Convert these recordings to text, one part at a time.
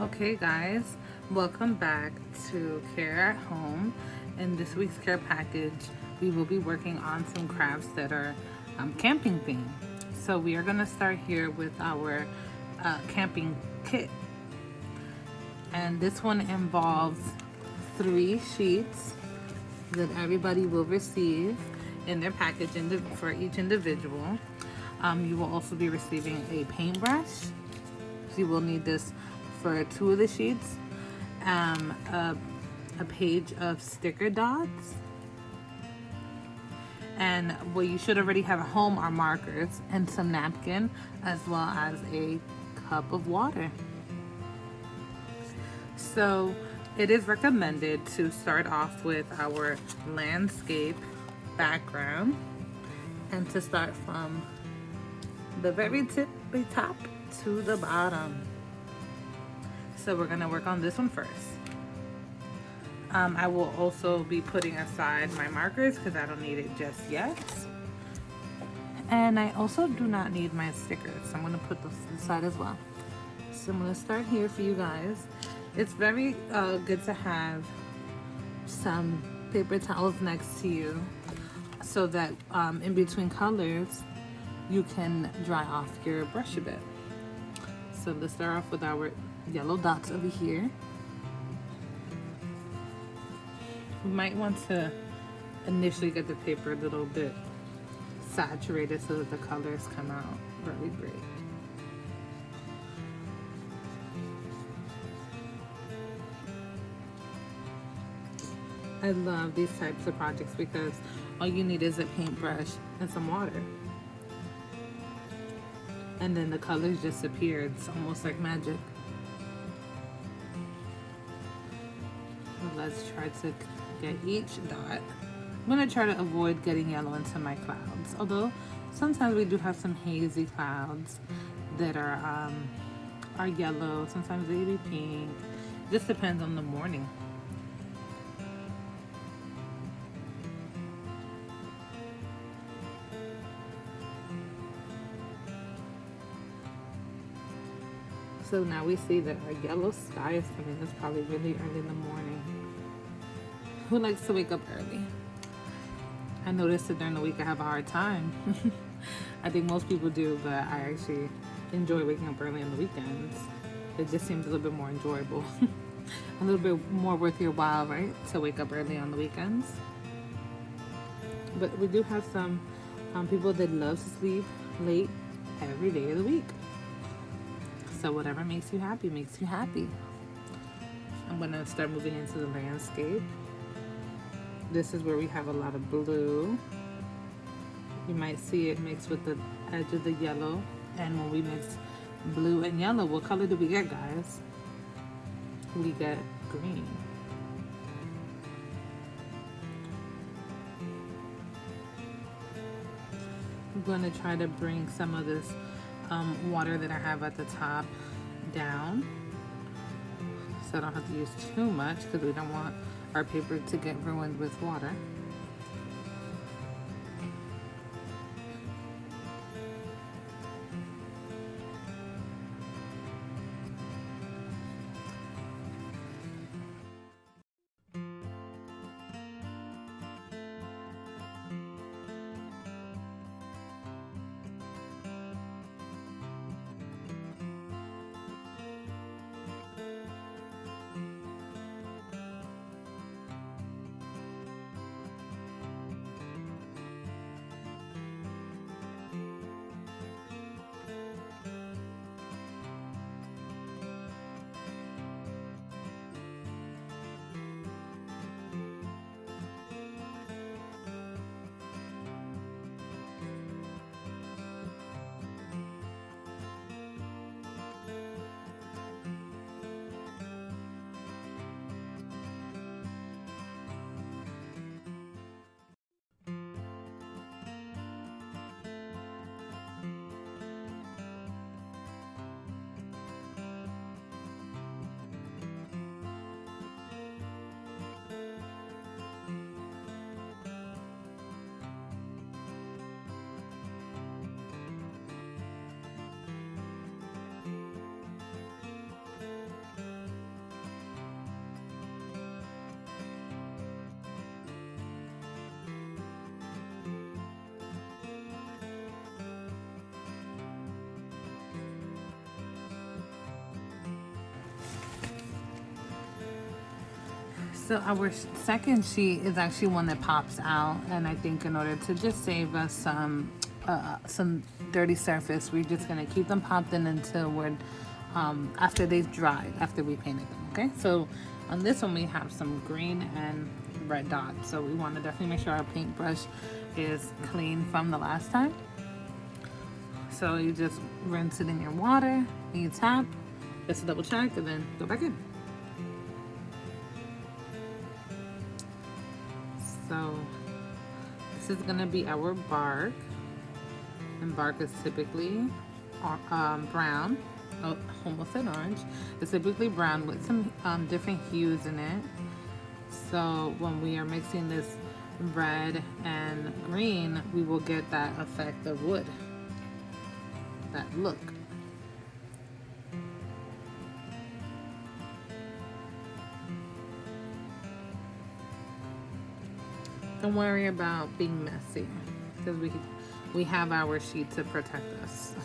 Okay guys, welcome back to Care at Home. In this week's care package, we will be working on some crafts that are camping themed. So we are going to start here with our camping kit. And this one involves 3 sheets that everybody will receive in their package for each individual. You will also be receiving a paintbrush. So you will need this for 2 of the sheets, a page of sticker dots, and what you should already have at home are markers and some napkin, as well as a cup of water. So it is recommended to start off with our landscape background and to start from the very tippy top to the bottom. So we're gonna work on this one first. I will also be putting aside my markers because I don't need it just yet. And I also do not need my stickers. So I'm gonna put those aside as well. So I'm gonna start here for you guys. It's very good to have some paper towels next to you so that in between colors, you can dry off your brush a bit. So let's start off with our yellow dots over here. We might want to initially get the paper a little bit saturated so that the colors come out really great. I love these types of projects because all you need is a paintbrush and some water. And then the colors just appear. It's almost like magic. Let's try to get each dot. I'm going to try to avoid getting yellow into my clouds. Although sometimes we do have some hazy clouds that are yellow. Sometimes they be pink. Just depends on the morning. So now we see that our yellow sky is coming. It's probably really early in the morning. Who likes to wake up early? I noticed that during the week I have a hard time. I think most people do, but I actually enjoy waking up early on the weekends. It just seems a little bit more enjoyable. A little bit more worth your while, right? To wake up early on the weekends. But we do have some people that love to sleep late every day of the week. So whatever makes you happy makes you happy. I'm gonna start moving into the landscape. This is where we have a lot of blue. You might see it mixed with the edge of the yellow. And when we mix blue and yellow, what color do we get, guys? We get green. I'm gonna try to bring some of this water that I have at the top down, so I don't have to use too much because we don't want our paper to get ruined with water. So our second sheet is actually one that pops out, and I think in order to just save us some dirty surface, we're just gonna keep them popped in until we're after they've dried, after we painted them. Okay, so on this one we have some green and red dots, so we want to definitely make sure our paintbrush is clean from the last time. So you just rinse it in your water and you tap just to double check, and then go back in. So this is gonna be our bark, and bark is typically brown. Oh, almost said orange. It's typically brown with some different hues in it. So when we are mixing this red and green, we will get that effect of wood, that look. Don't worry about being messy, because we have our sheet to protect us.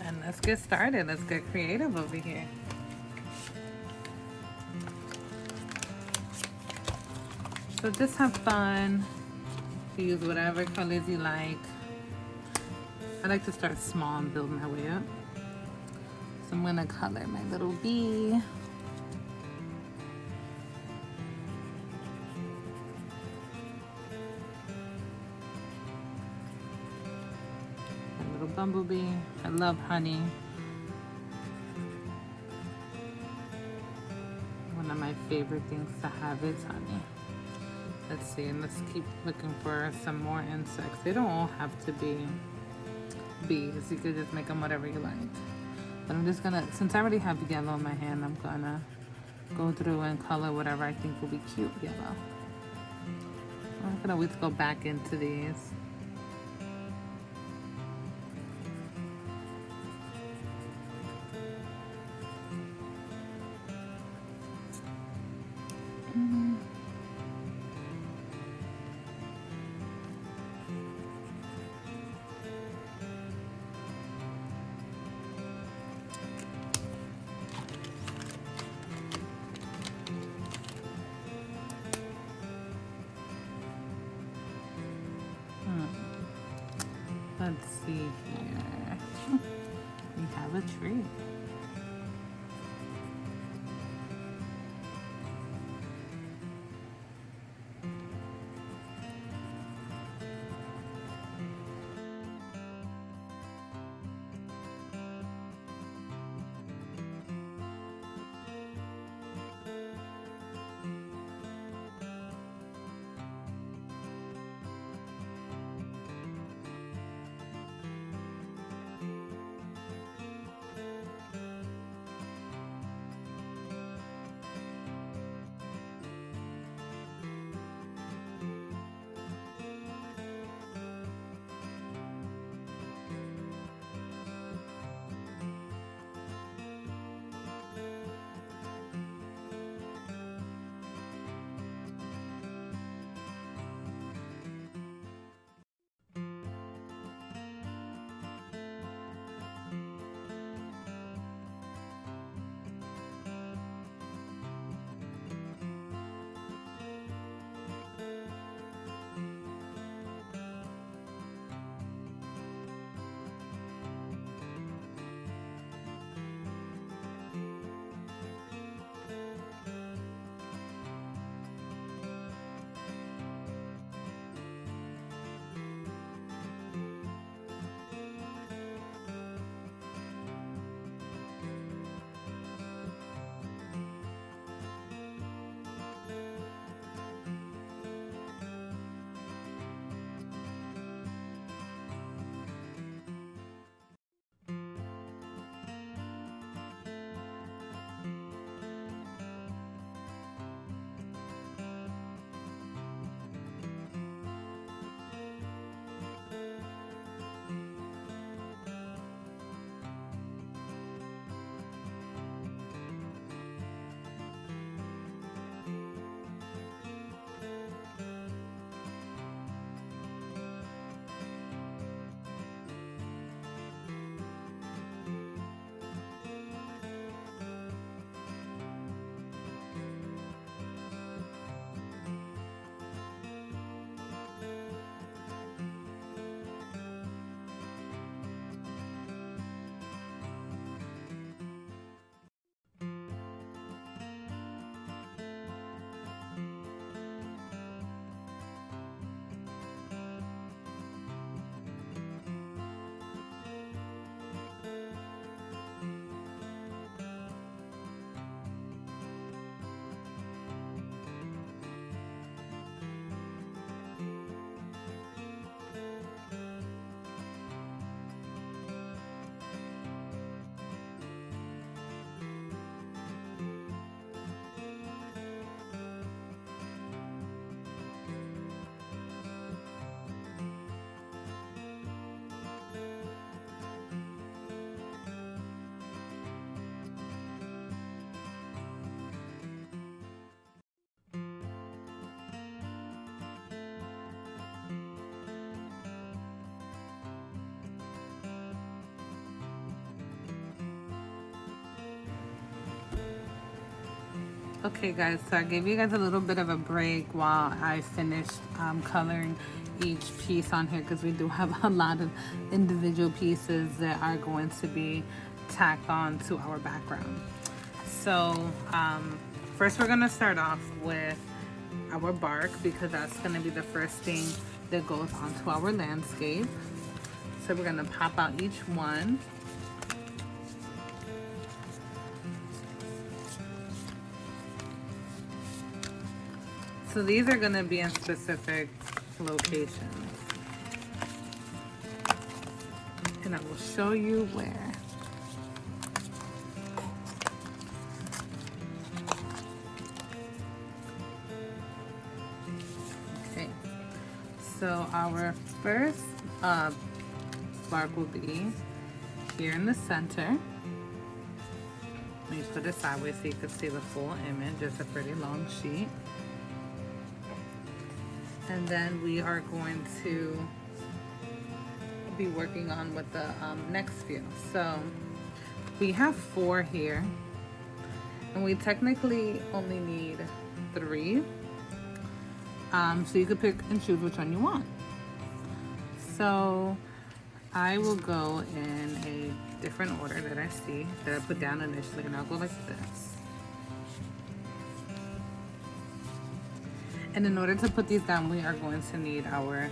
And let's get started. Let's get creative over here. So just have fun. Use whatever colors you like. I like to start small and build my way up. So I'm gonna color my little bee. Bumblebee. I love honey. One of my favorite things to have is honey. Let's see, and let's keep looking for some more insects. They don't all have to be bees. You could just make them whatever you like. But I'm just gonna, since I already have yellow in my hand, I'm gonna go through and color whatever I think will be cute yellow. I'm gonna always go back into these. Let's see here. We have a tree. Okay guys, so I gave you guys a little bit of a break while I finished coloring each piece on here, because we do have a lot of individual pieces that are going to be tacked on to our background. So first we're going to start off with our bark, because that's going to be the first thing that goes onto our landscape. So we're going to pop out each one. So these are going to be in specific locations, and I will show you where. Okay, so our first bark will be here in the center. Let me put it sideways so you can see the full image. It's a pretty long sheet. And then we are going to be working on with the next few. So we have 4 here, and we technically only need 3. So you could pick and choose which one you want. So I will go in a different order that I see, that I put down initially, and I'll go like this. And in order to put these down, we are going to need our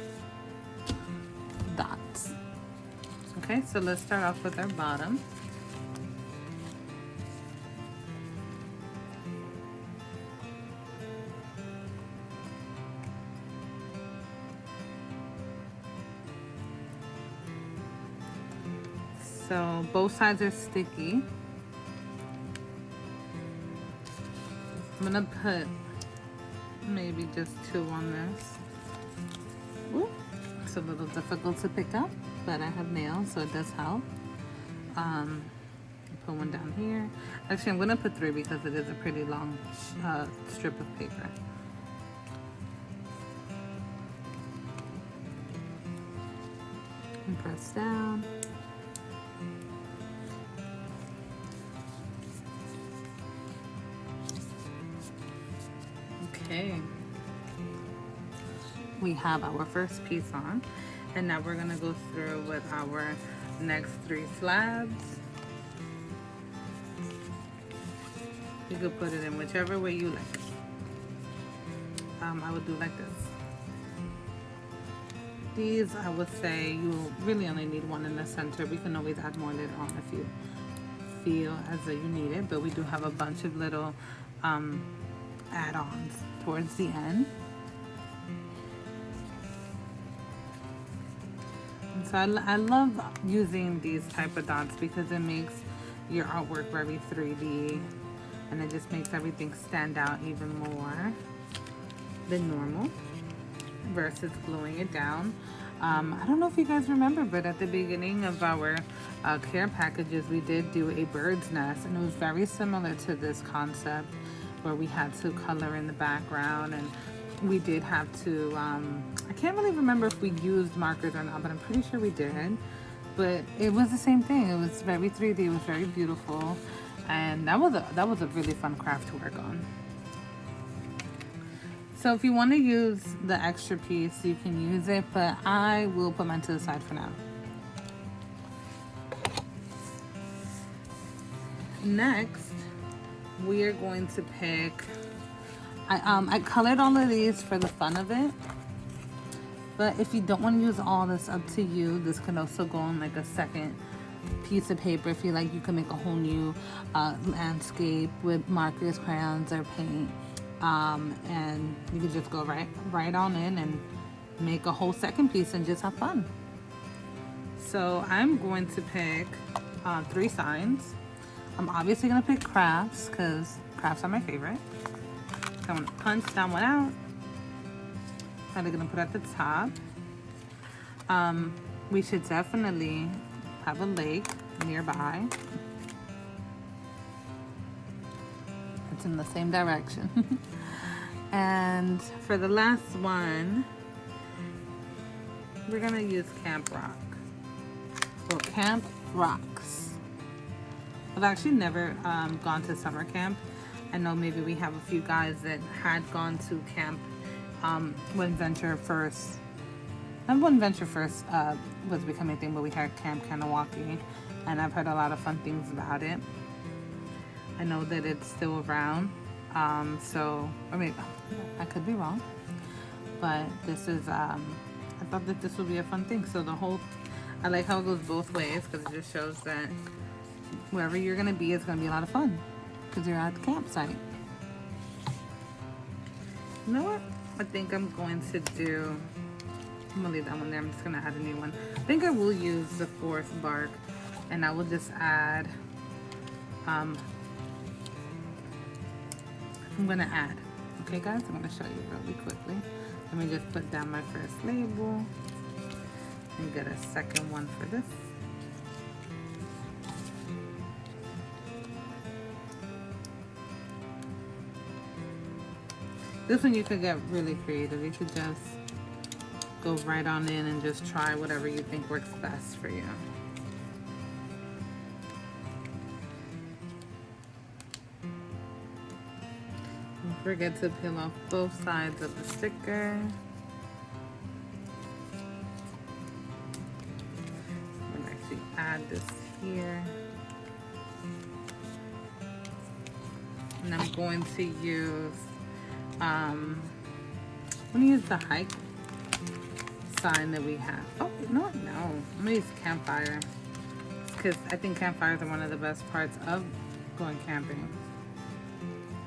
dots. Okay, so let's start off with our bottom. So both sides are sticky. I'm gonna put maybe just 2 on this. Ooh, it's a little difficult to pick up, but I have nails, so it does help. Put one down here. Actually, I'm gonna put 3 because it is a pretty long strip of paper. And press down. Okay, we have our first piece on, and now we're gonna go through with our next 3 slabs. You could put it in whichever way you like. I would do like this. These, I would say, you really only need 1 in the center. We can always add more later on if you feel as though you need it, but we do have a bunch of little add-ons towards the end. And so I love using these type of dots because it makes your artwork very 3D, and it just makes everything stand out even more than normal versus gluing it down. I don't know if you guys remember, but at the beginning of our care packages, we did do a bird's nest, and it was very similar to this concept, where we had to color in the background, and we did have to, I can't really remember if we used markers or not, but I'm pretty sure we did. But it was the same thing. It was very 3D, it was very beautiful, and that was a really fun craft to work on. So if you want to use the extra piece, you can use it, but I will put mine to the side for now. Next, we are going to pick, I colored all of these for the fun of it, but if you don't want to use all this, up to you. This can also go on like a second piece of paper. If you like, you can make a whole new landscape with markers, crayons, or paint, and you can just go right on in and make a whole second piece and just have fun. So I'm going to pick 3 signs. I'm obviously going to pick crafts because crafts are my favorite. So I'm going to punch that one out. I'm going to put at the top. We should definitely have a lake nearby. It's in the same direction. And for the last one, we're going to use Camp Rock. Well, Camp Rocks. I've actually never gone to summer camp, I know maybe we have a few guys that had gone to camp when Venture first, not when Venture first was becoming a thing, but we had Camp Kanawaki, and I've heard a lot of fun things about it. I know that it's still around, so, I mean, I could be wrong, but this is, I thought that this would be a fun thing. So I like how it goes both ways, because it just shows that wherever you're going to be, it's going to be a lot of fun, because you're at the campsite. You know what? I think I'm going to do, I'm going to leave that one there. I'm just going to add a new one. I think I will use the forest bark, and I will just add, I'm going to add. Okay, guys, I'm going to show you really quickly. Let me just put down my first label and get a second one for this. This one you could get really creative. You could just go right on in and just try whatever you think works best for you. Don't forget to peel off both sides of the sticker. I'm going to actually add this here. And I'm going to use I'm gonna use the hike sign that we have. Oh, no, I'm gonna use campfire, because I think campfires are one of the best parts of going camping.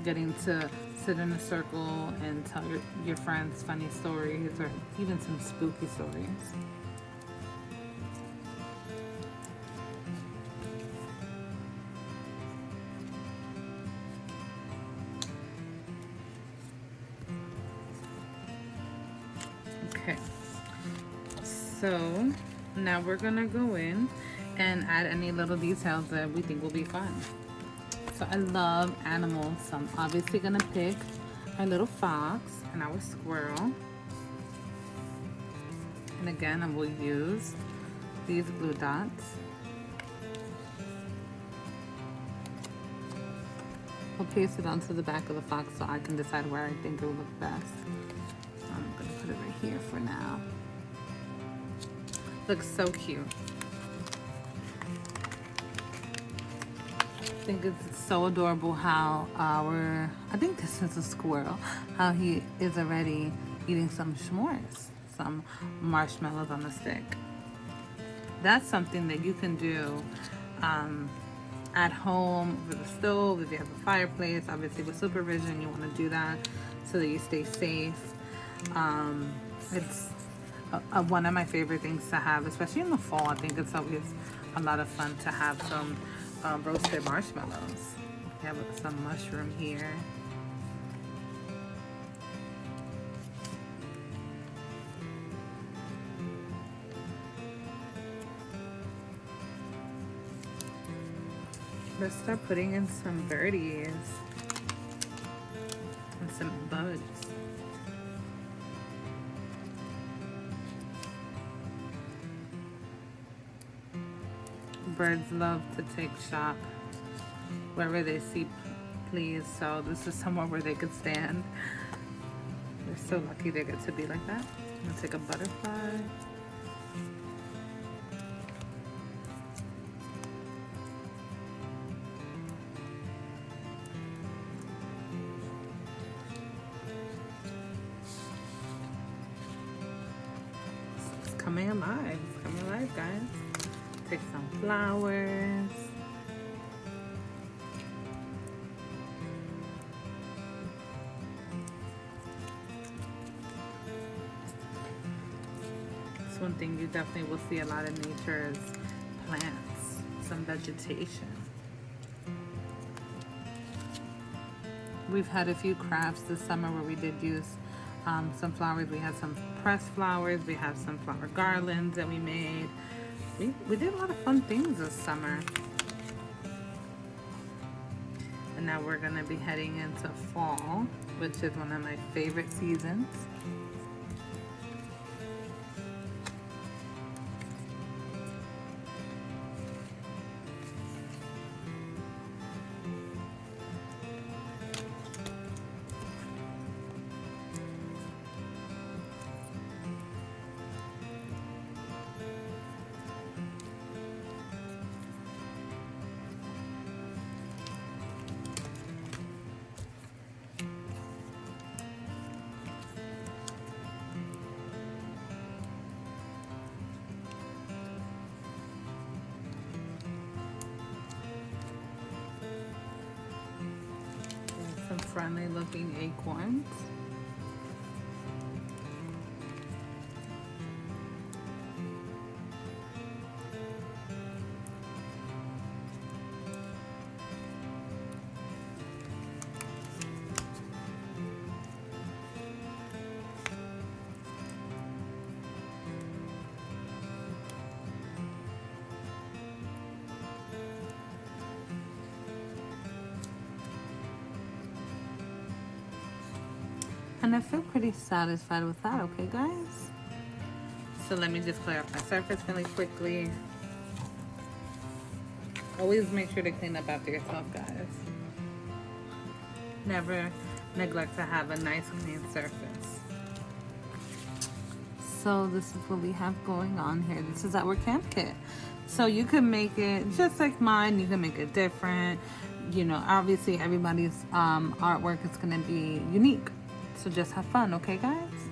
Getting to sit in a circle and tell your friends funny stories, or even some spooky stories. Okay, so now we're gonna go in and add any little details that we think will be fun. So I love animals, so I'm obviously gonna pick our little fox and our squirrel. And again, I will use these blue dots. I'll paste it onto the back of the fox so I can decide where I think it will look best. I'm gonna put it right here for now. Looks so cute. I think it's so adorable how I think this is a squirrel, how he is already eating some s'mores, some marshmallows on a stick. That's something that you can do at home with a stove. If you have a fireplace, obviously with supervision, you want to do that so that you stay safe. It's one of my favorite things to have, especially in the fall. I think it's always a lot of fun to have some roasted marshmallows. We have some mushroom here. Let's start putting in some birdies and some bugs. Birds love to take shop wherever they see please, so this is somewhere where they could stand. They're so lucky they get to be like that. I'm gonna take a butterfly. It's coming alive. It's coming alive, guys. Take some flowers. That's one thing you definitely will see a lot in nature is plants, some vegetation. We've had a few crafts this summer where we did use some flowers. We had some pressed flowers. We have some flower garlands that we made. We did a lot of fun things this summer. And now we're gonna be heading into fall, which is one of my favorite seasons. friendly looking acorns. And I feel pretty satisfied with that, okay guys? So let me just clear up my surface really quickly. Always make sure to clean up after yourself, guys. Never neglect to have a nice clean surface. So this is what we have going on here. This is our camp kit. So you can make it just like mine. You can make it different. You know, obviously everybody's artwork is going to be unique. So just have fun, okay guys?